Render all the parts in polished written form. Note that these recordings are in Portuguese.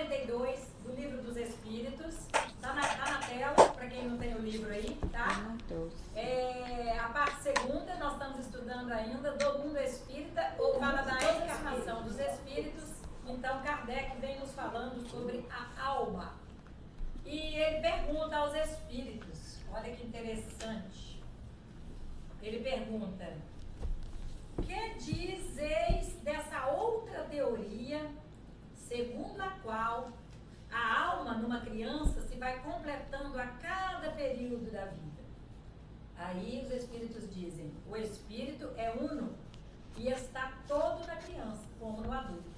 42 do Livro dos Espíritos. Está na tela, para quem não tem o livro aí, tá? A parte segunda, nós estamos estudando ainda do mundo espírita, ou fala da encarnação dos espíritos. Então, Kardec vem nos falando sobre a alma. E ele pergunta aos espíritos, olha que interessante. Ele pergunta: que dizeis dessa outra teoria, segundo a qual a alma numa criança se vai completando a cada período da vida? Aí os espíritos dizem: o espírito é uno e está todo na criança, como no adulto.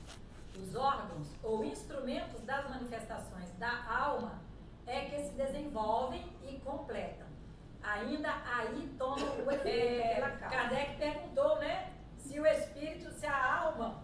Os órgãos ou instrumentos das manifestações da alma é que se desenvolvem e completam. Ainda aí toma o efeito. Kardec perguntou, né? Se o espírito, se a alma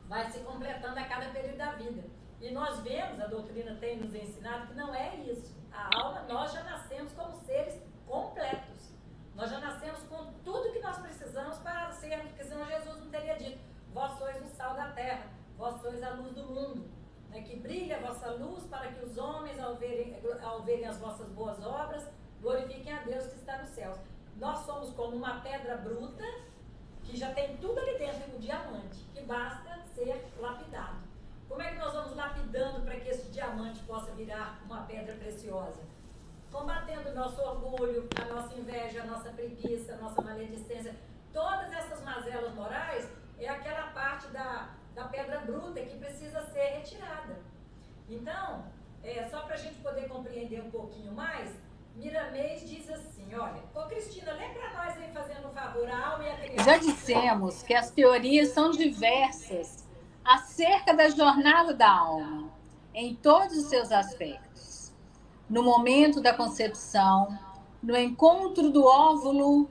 vai se completando a cada período da vida. E nós vemos, a doutrina tem nos ensinado que não é isso. A alma, nós já nascemos como seres completos. Nós já nascemos com tudo que nós precisamos para sermos, porque senão Jesus não teria dito: vós sois o sal da terra, vós sois a luz do mundo, né? Que brilha a vossa luz para que os homens, ao verem as vossas boas obras, glorifiquem a Deus que está nos céus. Nós somos como uma pedra bruta, que já tem tudo ali dentro, um diamante, que basta ser lapidado. Como é que nós vamos lapidando para que esse diamante possa virar uma pedra preciosa? Combatendo o nosso orgulho, a nossa inveja, a nossa preguiça, a nossa maledicência. Todas essas mazelas morais é aquela parte da pedra bruta que precisa ser retirada. Então, só para a gente poder compreender um pouquinho mais, Miramês diz assim, olha, ô Cristina, lê para nós aí, fazendo um favor, a alma e a criança. Já dissemos que as teorias são diversas acerca da jornada da alma, em todos os seus aspectos. No momento da concepção, no encontro do óvulo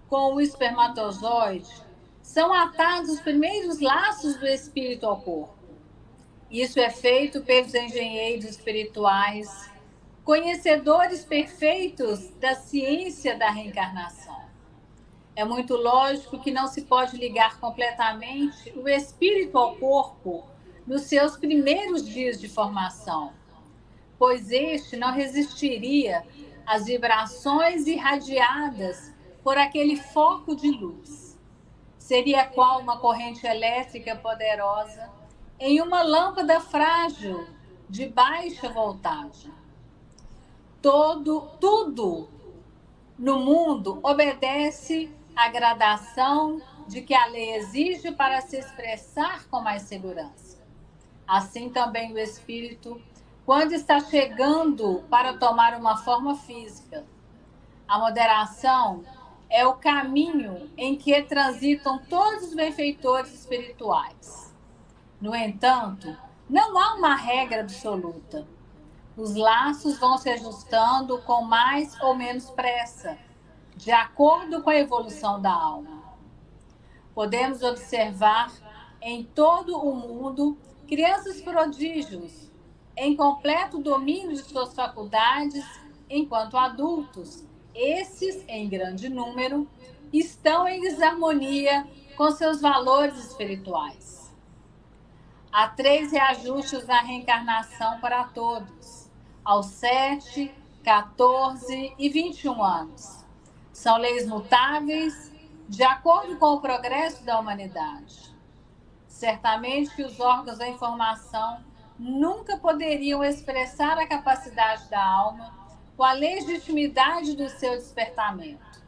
com o espermatozoide, são atados os primeiros laços do espírito ao corpo. Isso é feito pelos engenheiros espirituais, conhecedores perfeitos da ciência da reencarnação. É muito lógico que não se pode ligar completamente o espírito ao corpo nos seus primeiros dias de formação, pois este não resistiria às vibrações irradiadas por aquele foco de luz. Seria qual uma corrente elétrica poderosa em uma lâmpada frágil de baixa voltagem. Tudo no mundo obedece à gradação de que a lei exige para se expressar com mais segurança. Assim também o espírito, quando está chegando para tomar uma forma física. A moderação é o caminho em que transitam todos os benfeitores espirituais. No entanto, não há uma regra absoluta. Os laços vão se ajustando com mais ou menos pressa, de acordo com a evolução da alma. Podemos observar em todo o mundo crianças prodígios, em completo domínio de suas faculdades, enquanto adultos, esses, em grande número, estão em desarmonia com seus valores espirituais. Há 3 reajustes na reencarnação para todos, aos 7, 14 e 21 anos. São leis mutáveis, de acordo com o progresso da humanidade. Certamente que os órgãos da informação nunca poderiam expressar a capacidade da alma com a legitimidade do seu despertamento.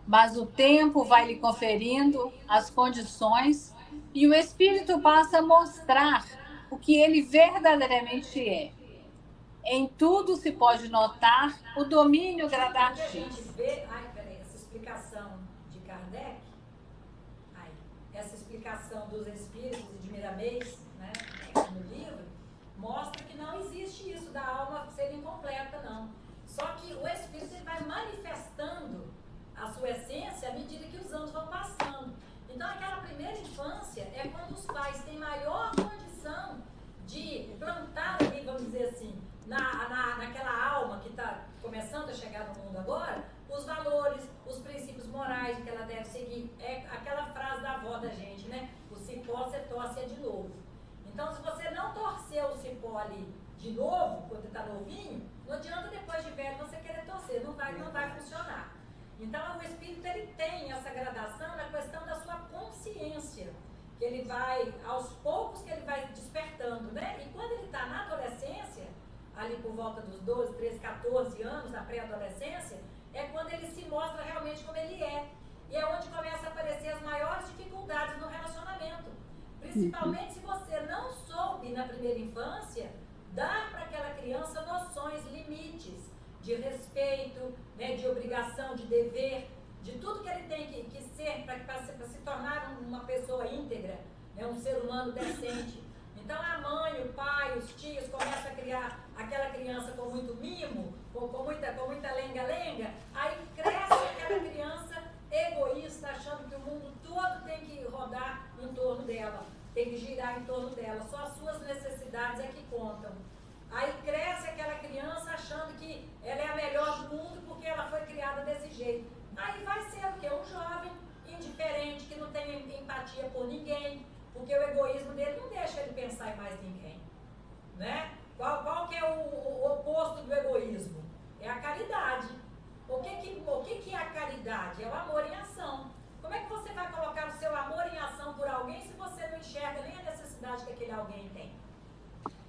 Mas o tempo vai lhe conferindo as condições e o espírito passa a mostrar o que ele verdadeiramente é. Em tudo se pode notar o domínio gradativo. A gente vê, essa explicação de Kardec, essa explicação dos espíritos e de Miramês, né, no livro, mostra que não existe isso da alma ser incompleta, não. Só que o espírito ele vai manifestando a sua essência à medida que os anos vão passando. Então, aquela primeira infância é quando os pais têm maior condição de plantar ali, vamos dizer assim, naquela alma que está começando a chegar no mundo agora, os valores, os princípios morais que ela deve seguir. É aquela frase da avó da gente, né? O cipó você torce de novo. cipó ali de novo, quando está novinho, não adianta depois de velho você querer torcer, não vai funcionar. Então o espírito ele tem essa gradação na questão da sua consciência, que ele vai, aos poucos que ele vai despertando, né? E quando ele está na adolescência, ali por volta dos 12, 13, 14 anos, na pré-adolescência, é quando ele se mostra realmente como ele é. E é onde começa a aparecer as maiores dificuldades no relacionamento. Principalmente se você não soube na primeira infância dar para aquela criança noções, limites de respeito, né, de obrigação, de dever, de tudo que ele tem que ser para se tornar uma pessoa íntegra, né, um ser humano decente. Então a mãe, o pai, os tios começam a criar aquela criança com muito mimo, com muita lenga-lenga, aí cresce aquela criança egoísta, achando que o mundo todo tem que rodar em torno dela, tem que girar em torno dela, só as suas necessidades é que contam. Aí cresce aquela criança achando que ela é a melhor do mundo porque ela foi criada desse jeito. Aí vai ser o quê? Um jovem indiferente, que não tem empatia por ninguém, porque o egoísmo dele não deixa ele pensar em mais ninguém. Né? Qual que é o oposto do egoísmo? É a caridade. O que é a caridade? É o amor em ação. Como é que você vai colocar o seu amor em ação por alguém se você não enxerga nem a necessidade que aquele alguém tem?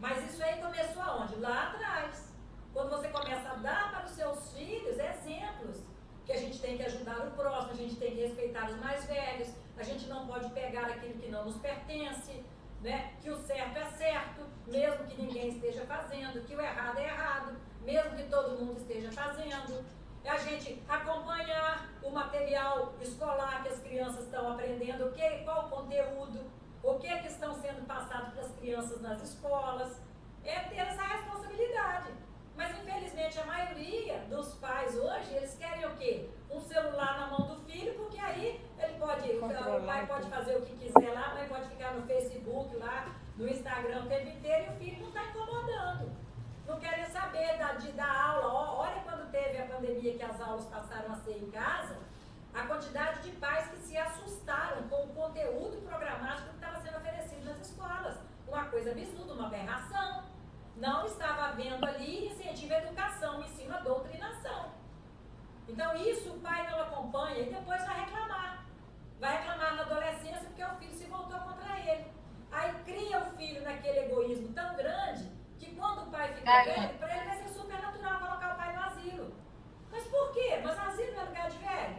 Mas isso aí começou aonde? Lá atrás. Quando você começa a dar para os seus filhos exemplos, que a gente tem que ajudar o próximo, a gente tem que respeitar os mais velhos, a gente não pode pegar aquilo que não nos pertence, né? Que o certo é certo, mesmo que ninguém esteja fazendo, que o errado é errado, mesmo que todo mundo esteja fazendo. É a gente acompanhar o material escolar que as crianças estão aprendendo, qual o conteúdo, o que estão sendo passado para as crianças nas escolas. É ter essa responsabilidade. Mas infelizmente a maioria dos pais hoje, eles querem o quê? Um celular na mão do filho, porque aí ele pode, o pai pode fazer o que quiser lá, a mãe pode ficar no Facebook lá, no Instagram o tempo inteiro e o filho não está incomodando. Não querem saber da aula. Olha quando teve a pandemia que as aulas passaram a ser em casa, a quantidade de pais que se assustaram com o conteúdo programático que estava sendo oferecido nas escolas. Uma coisa absurda, uma aberração. Não estava havendo ali incentivo à educação, ensino à doutrinação. Então isso o pai não acompanha e depois vai reclamar. Vai reclamar na adolescência porque o filho se voltou contra ele. Aí cria o filho naquele egoísmo tão grande que quando o pai fica velho, para ele vai ser super natural colocar o pai no asilo. Mas por quê? Mas asilo não é lugar de velho?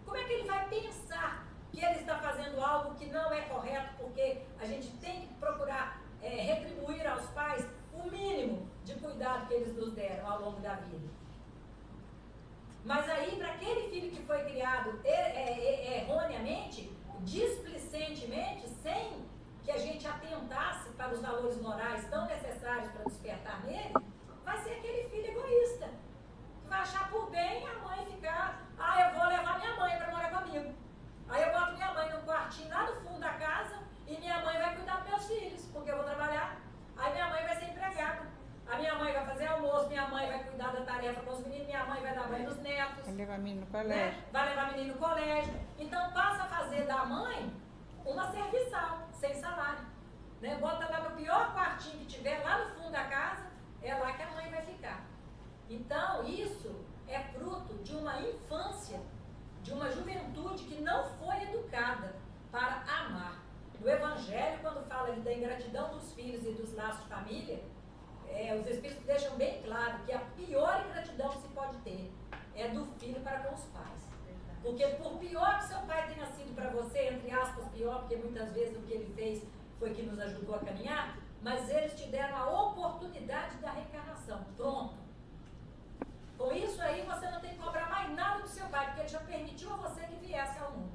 Como é que ele vai pensar que ele está fazendo algo que não é correto, porque a gente tem que procurar retribuir aos pais o mínimo de cuidado que eles nos deram ao longo da vida. Mas aí, para aquele filho que foi criado erroneamente, displicentemente, sem que a gente atentasse para os valores morais tão necessários para despertar nele, vai ser aquele filho egoísta, que vai achar por bem a mãe ficar, eu vou levar minha mãe para morar comigo. Aí eu boto minha mãe num quartinho lá no fundo da casa e minha mãe vai cuidar dos meus filhos, porque eu vou trabalhar. Aí minha mãe vai ser empregada. A minha mãe vai fazer almoço, minha mãe vai cuidar da tarefa com os meninos, minha mãe vai dar banho nos netos. Vai levar menino no colégio. Né? Vai levar menino no colégio. Então passa a fazer da mãe uma serviçal, sem salário. Né? Bota lá no pior quartinho que tiver, lá no fundo da casa, é lá que a mãe vai ficar. Então isso é fruto de uma infância, de uma juventude que não foi educada para amar. No Evangelho, quando fala da ingratidão dos filhos e dos laços de família, os Espíritos deixam bem claro que a pior ingratidão que se pode ter é do filho para com os pais. Porque por pior que seu pai tenha sido para você, entre aspas, pior, porque muitas vezes o que ele fez foi que nos ajudou a caminhar, mas eles te deram a oportunidade da reencarnação. Pronto. Com isso aí você não tem que cobrar mais nada do seu pai, porque ele já permitiu a você que viesse ao mundo.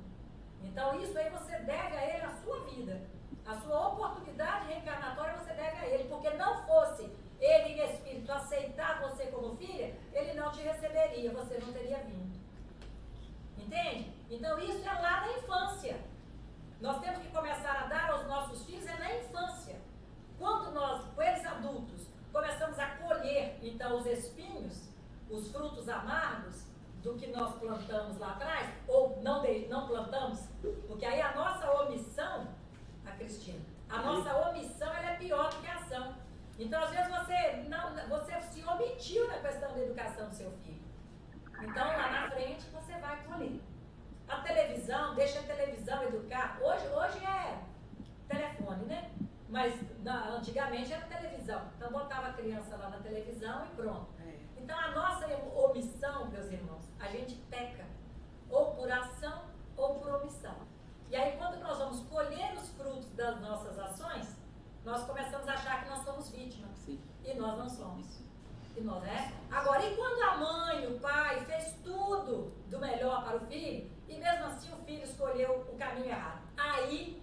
Então isso aí você deve a ele a sua vida. A sua oportunidade reencarnatória você deve a ele, porque não fosse ele em espírito aceitar você como filha, ele não te receberia, você não teria vindo. Entende? Então isso é lá na infância. Nós temos que começar a dar aos nossos filhos na infância. Quando nós, com eles adultos, começamos a colher, então, os espinhos, os frutos amargos do que nós plantamos lá atrás, ou não plantamos, porque aí a nossa omissão, a Cristina, a nossa omissão ela é pior do que a ação. Então, às vezes, você se omitiu na questão da educação do seu filho. Então, lá na frente, você vai colher. A televisão, deixa a televisão educar. Hoje é telefone, né? Mas antigamente era televisão. Então, botava a criança lá na televisão e pronto. Então, a nossa omissão, meus irmãos, a gente peca. Ou por ação ou por omissão. E aí, quando nós vamos colher os frutos das nossas ações, nós começamos a achar que nós somos vítimas. Sim. E nós não somos. E nós, né? Agora, e quando a mãe, o pai fez tudo do melhor para o filho, e mesmo assim o filho escolheu o caminho errado? Aí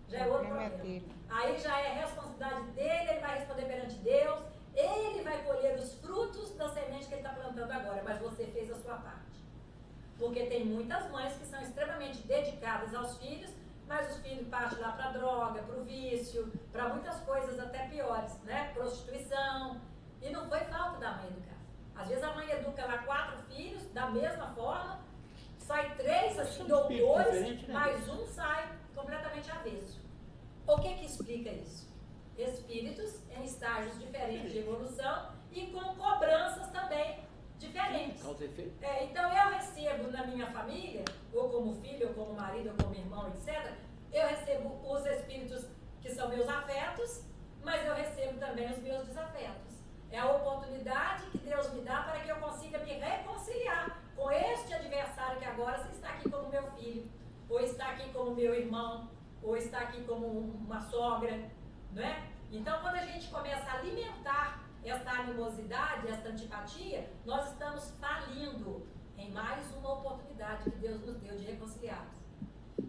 já é outro problema. Aí já é responsabilidade dele, ele vai responder perante Deus, ele vai colher os frutos da semente que ele está plantando agora, mas você fez a sua parte. Porque tem muitas mães que são extremamente dedicadas aos filhos, mas os filhos partem lá para a droga, para o vício, para muitas coisas até piores, né? Prostituição. E não foi falta da mãe educar. Às vezes a mãe educa lá 4 filhos, da mesma forma, sai 3 assim, doutores, mas um sai completamente avesso. O que explica isso? Espíritos em estágios diferentes de evolução e com cobranças também diferentes. Então eu recebo na minha família, ou como filho, ou como marido, ou como irmão, etc., eu recebo os espíritos que são meus afetos, mas eu recebo também os meus desafetos. É a oportunidade que Deus me dá para que eu consiga me reconciliar com este adversário que agora está aqui como meu filho, ou está aqui como meu irmão, ou está aqui como uma sogra, não é? Então, quando a gente começa a alimentar esta animosidade, esta antipatia, nós estamos falindo em mais uma oportunidade que Deus nos deu de reconciliarmos.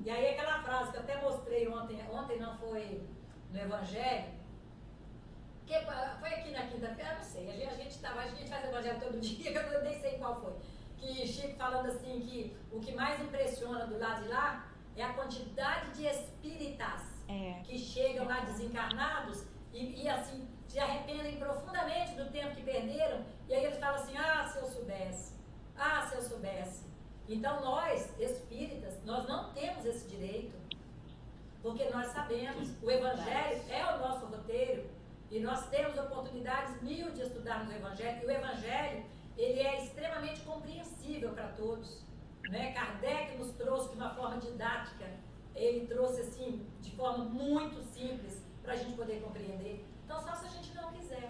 E aí aquela frase que eu até mostrei ontem não foi no Evangelho, que foi aqui na quinta-feira, não sei, a gente faz Evangelho todo dia, que eu nem sei qual foi, que Chico falando assim que o que mais impressiona do lado de lá é a quantidade de espíritas que chegam lá desencarnados e assim se arrependem profundamente do tempo que perderam, e aí eles falam assim, se eu soubesse. Então nós, espíritas, nós não temos esse direito, porque nós sabemos, o Evangelho é o nosso roteiro, e nós temos oportunidades mil de estudarmos o Evangelho, e o Evangelho, ele é extremamente compreensível para todos, né? Kardec nos trouxe de uma forma didática, ele trouxe assim, de forma muito simples, para a gente poder compreender. Então, só se a gente não quiser.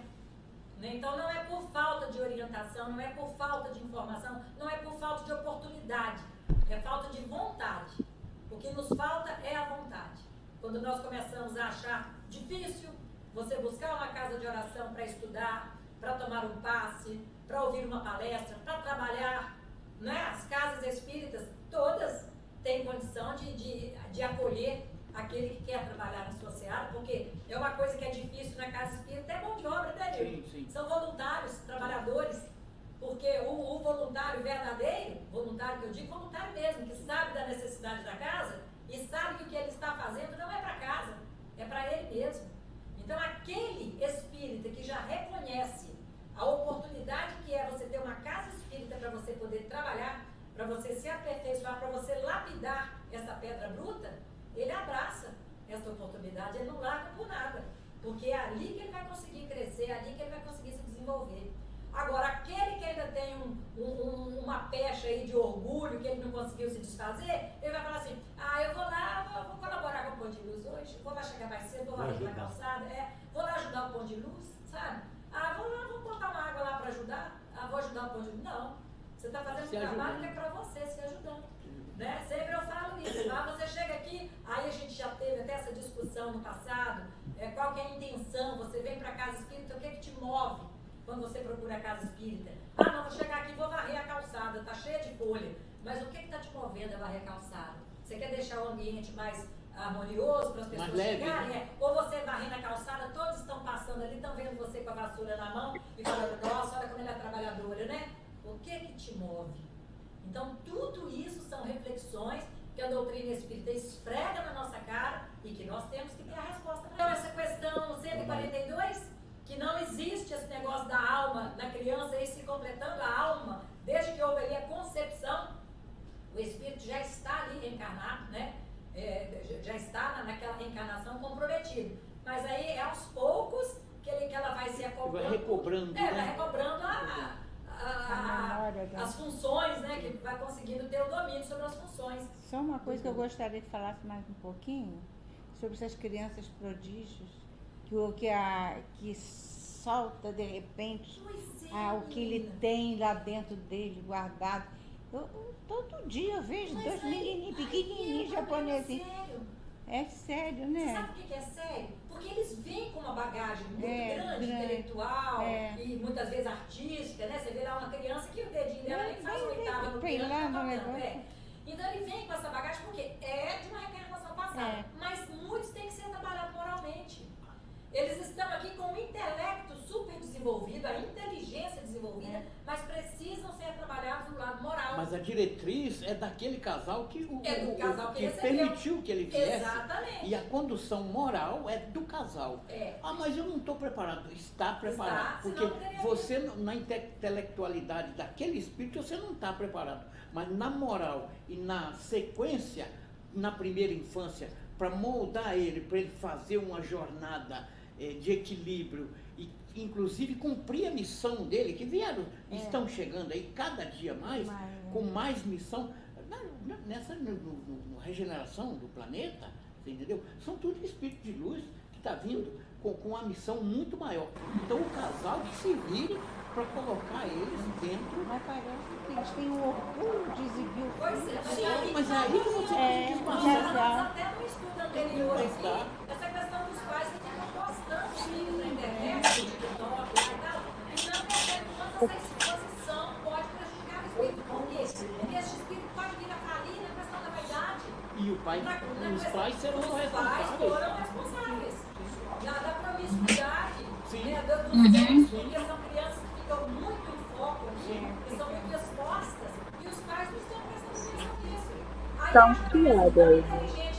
Né? Então, não é por falta de orientação, não é por falta de informação, não é por falta de oportunidade, é falta de vontade. O que nos falta é a vontade. Quando nós começamos a achar difícil você buscar uma casa de oração para estudar, para tomar um passe, para ouvir uma palestra, para trabalhar, né? As casas espíritas, todas têm condição de acolher aquele que quer trabalhar na sua seara, porque é uma coisa que é difícil na casa espírita, é mão de obra, né, Nilton? São voluntários, trabalhadores, porque o voluntário verdadeiro, voluntário que eu digo, voluntário mesmo, que sabe da necessidade da casa e sabe que o que ele está fazendo não é para casa, é para ele mesmo. Então, aquele espírita que já reconhece a oportunidade que é você ter uma casa espírita para você poder trabalhar, para você se aperfeiçoar, para você lapidar essa pedra bruta, ele abraça essa oportunidade, ele não larga por nada, porque é ali que ele vai conseguir crescer, é ali que ele vai conseguir se desenvolver. Agora, aquele que ainda tem uma pecha aí de orgulho, que ele não conseguiu se desfazer, ele vai falar assim, eu vou lá, vou colaborar com o Pão de Luz hoje, vou lá chegar mais cedo, vou lá na calçada, vou lá ajudar o Pão de Luz, sabe? Vou lá, vou botar uma água lá para ajudar, vou ajudar o Pão de Luz. Não, você está fazendo um trabalho que é para você, se ajudando. Né? Sempre eu falo isso, você chega aqui, aí a gente já teve até essa discussão no passado, qual que é a intenção, você vem para a casa espírita, o que te move quando você procura a casa espírita? Não, vou chegar aqui e vou varrer a calçada, tá cheia de folha, mas o que está te movendo a varrer a calçada? Você quer deixar o ambiente mais harmonioso para as pessoas chegarem? Né? Ou você varrendo a calçada, todos estão passando ali, estão vendo você com a vassoura na mão e falando, nossa, olha como ele é trabalhadora, né? O que te move? Então, tudo isso são reflexões que a doutrina espírita esfrega na nossa cara e que nós temos que ter a resposta. Então, essa questão 142, que não existe esse negócio da alma na criança e se completando a alma, desde que houve ali a concepção, o espírito já está ali reencarnado, né? Já está naquela reencarnação comprometido. Mas aí é aos poucos que ela vai recobrando, vai né? recobrando memória da- as funções, né? Que vai conseguindo ter o domínio sobre as funções. Só uma coisa que eu gostaria de falar mais um pouquinho sobre essas crianças prodígios que solta de repente Pois é, o que ele menina. tem lá dentro dele guardado. Todo dia eu vejo Mas dois aí- menininhos aí pequenininhos é japonesinhos. sério. É sério, Você né? sabe o que é sério? Porque eles vêm com uma bagagem muito Grande, intelectual é. e muitas vezes artística, né? Você vê lá uma criança que o dedinho dela nem faz Vem, oitava no vem piano, lá tá no tocando, negócio. Então ele vem com essa bagagem porque é de uma reencarnação passada. É. Mas muitos têm que ser trabalhados moralmente. Eles estão aqui com o intelecto super desenvolvido, a inteligência desenvolvida, mas precisam ser trabalhados no lado moral. Mas a diretriz é daquele casal que, É do casal que recebeu. permitiu que ele viesse. Exatamente. E a condução moral é do casal. É. Ah, mas eu não estou preparado. Está preparado. Está, porque senão não teria você, na intelectualidade daquele espírito, você não está preparado. Mas na moral e na sequência, na primeira infância, para moldar ele, para ele fazer uma jornada de equilíbrio e inclusive cumprir a missão dele, que estão chegando aí cada dia mais, com mais missão. Nessa regeneração do planeta, você entendeu? São tudo espíritos de luz que está vindo com uma missão muito maior. Então o casal que se vire para colocar eles dentro. Mas parece que eles têm um orgulho de exibir o Pois filho. é, Sim, mas é aí que você tem que nós passar. falamos até no estudo anterior aqui, Exato. essa questão dos pais que ficam postando vídeos na internet, no TikTok lá e tal, e não percebem quanto essa exposição pode prejudicar o espírito. Por quê? Porque esse espírito pode vir a falir na questão da vaidade. E os pais serão Os pais responsáveis. foram responsáveis. Da promiscuidade, Sim. né, do sexo, porque são crianças que ficam muito em foco ali, que são muito expostas, e os pais não estão prestando atenção nisso. Aí Então, a criança piada tão aí. inteligente,